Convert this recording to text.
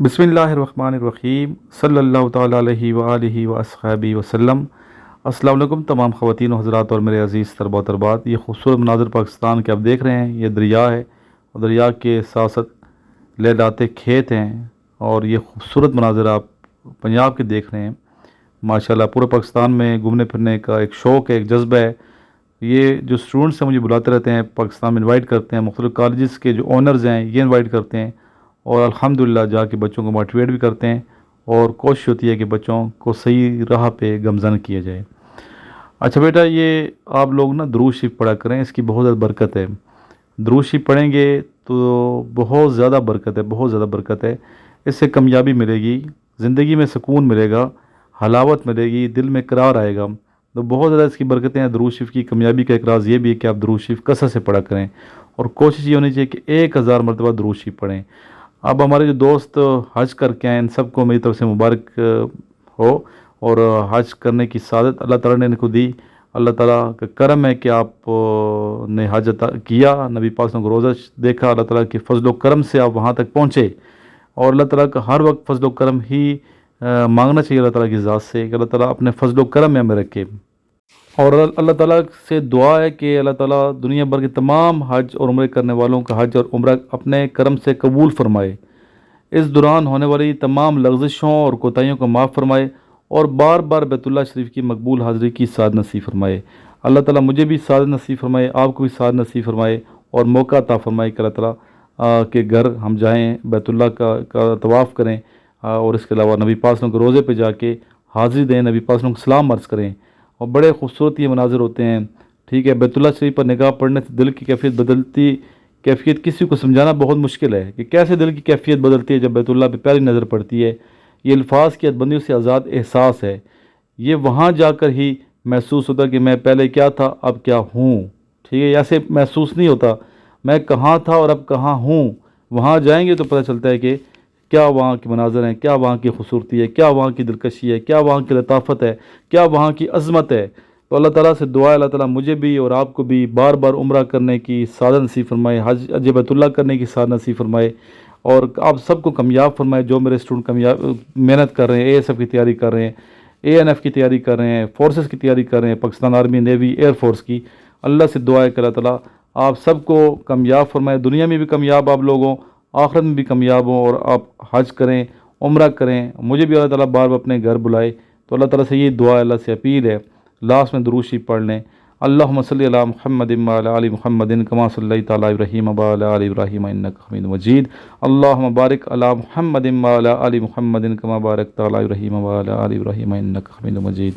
बिस्मिल्लाहिर्रहमानिर्रहीम सल्लल्लाहु ताला अलैहि वआलिहि व अस्हाबिहि वसल्लम। अस्सलाम वालेकुम तमाम ख़वातीन हज़रात और मेरे अज़ीज़ तरबा व तरबात। ये खूबसूरत मनाज़र पाकिस्तान के आप देख रहे हैं, ये दरिया है और दरिया के साथ साथ लहलहाते खेत हैं और ये खूबसूरत मनाज़र आप पंजाब के देख रहे हैं। माशाल्लाह पूरे पाकिस्तान में घूमने फिरने का एक शौक़ है, एक जज्बा है। ये जो स्टूडेंट्स हैं मुझे बुलाते रहते हैं, पाकिस्तान में इनवाइट करते हैं, मुख्तलिफ़ कॉलेजेस के जो ऑनर्स हैं ये इनवाइट करते हैं और अल्हम्दुलिल्लाह जाके बच्चों को मोटिवेट भी करते हैं और कोशिश होती है कि बच्चों को सही राह पे गमज़न किया जाए। अच्छा बेटा, ये आप लोग ना दुरूद शरीफ पढ़ा करें, इसकी बहुत ज़्यादा बरकत है। दुरूद शरीफ पढ़ेंगे तो बहुत ज़्यादा बरकत है, बहुत ज़्यादा बरकत है। इससे कामयाबी मिलेगी, ज़िंदगी में सुकून मिलेगा, हलावत मिलेगी, दिल में करार आएगा। तो बहुत ज़्यादा इसकी बरकतें हैं। दुरूद शरीफ की कामयाबी का एक राज़ ये भी है कि आप दुरूद शरीफ कसरत से पढ़ा करें और कोशिश ये होनी चाहिए कि 1000 मरतबा दुरूद शरीफ पढ़ें। अब हमारे जो दोस्त हज करके आए इन सबको मेरी तरफ से मुबारक हो और हज करने की सादत अल्लाह ताला ने इनको दी। अल्लाह ताला का करम है कि आप ने हज अता किया, नबी पाक ने रोज़ा देखा, अल्लाह ताला के फजल व करम से आप वहाँ तक पहुँचे। और अल्लाह ताला का हर वक्त फजल व करम ही मांगना चाहिए अल्लाह ताला की ज़ात से कि अल्लाह ताला अपने फजल व करम में हमें रखे। और अल्लाह ताला से दुआ है कि अल्लाह ताला दुनिया भर के तमाम हज और उम्रे करने वालों का हज और उम्रा अपने करम से कबूल फरमाए। इस दौरान होने वाली तमाम लग़ज़िशों और कोताहियों को माफ़ फरमाए और बार बार बैतुल्लाह शरीफ की मकबूल हाज़िरी की साद नसीब फरमाए। अल्लाह ताला मुझे भी साद नसीब फरमाए, आपको भी साद नसीब फरमाए और मौका अता फरमाए कि अल्लाह ताला के घर हम जाएँ, बैतुल्लाह का तवाफ़ करें और इसके अलावा नबी पाक के रोज़े पे जाके हाज़िरी दें, नबी पाक को सलाम अर्ज़ करें। और बड़े खूबसूरत ये मनाज़र होते हैं। ठीक है, बैतुल्लाह शरीफ पर निगाह पड़ने से दिल की कैफियत बदलती, कैफियत किसी को समझाना बहुत मुश्किल है कि कैसे दिल की कैफियत बदलती है जब बैतुल्लाह पे पहली नज़र पड़ती है। ये अल्फाज की हदबंदियों से आज़ाद एहसास है। ये वहाँ जाकर ही महसूस होता कि मैं पहले क्या था अब क्या हूँ। ठीक है, ऐसे महसूस नहीं होता मैं कहाँ था और अब कहाँ हूँ। वहाँ जाएंगे तो पता चलता है कि क्या वहाँ के मनाज़र हैं, क्या वहाँ की खूबसूरती है, क्या वहाँ की दिलकशी है, क्या वहाँ की लताफ़त है, क्या वहाँ की अज़मत है। तो अल्लाह ताला से दुआ है अल्लाह ताला मुझे भी और आपको भी बार बार उम्रा करने की सादत नसीब फरमाए, हज बैतुल्लाह करने की सादत नसीब फरमाए और आप सबको कामयाब फरमाए। जो मेरे स्टूडेंट कामयाब मेहनत कर रहे हैं, ASF की तैयारी कर रहे हैं, ANF की तैयारी कर रहे हैं, फोर्सेस की तैयारी कर रहे हैं, पाकिस्तान आर्मी, नेवी, एयरफोर्स की, अल्लाह से दुआ है कि अल्लाह ताला आप सबको कामयाब फरमाए, दुनिया में भी कामयाब आप लोगों, आखिरत में भी कामयाब हों और आप हज करें, उम्रा करें। मुझे भी अल्लाह ताला बार बार अपने घर बुलाए। तो अल्लाह ताला से ये दुआ है, अल्लाह से अपील है, लास्ट में दुरूद शरीफ पढ़ लें। अल्लाहुम्मा सल्लि अला मुहम्मदिन व अला आलि मुहम्मदिन कमा सल्लैता अला इब्राहीम व अला आलि इब्राहीम इन्नका हमीदुम मजीद। अल्लाहुम्मा बारिक अला मुहम्मदिन व अला आलि मुहम्मदिन कमा बारकता अला इब्राहीम व अला आलि इब्राहीम इन्नका हमीदुम मजीद।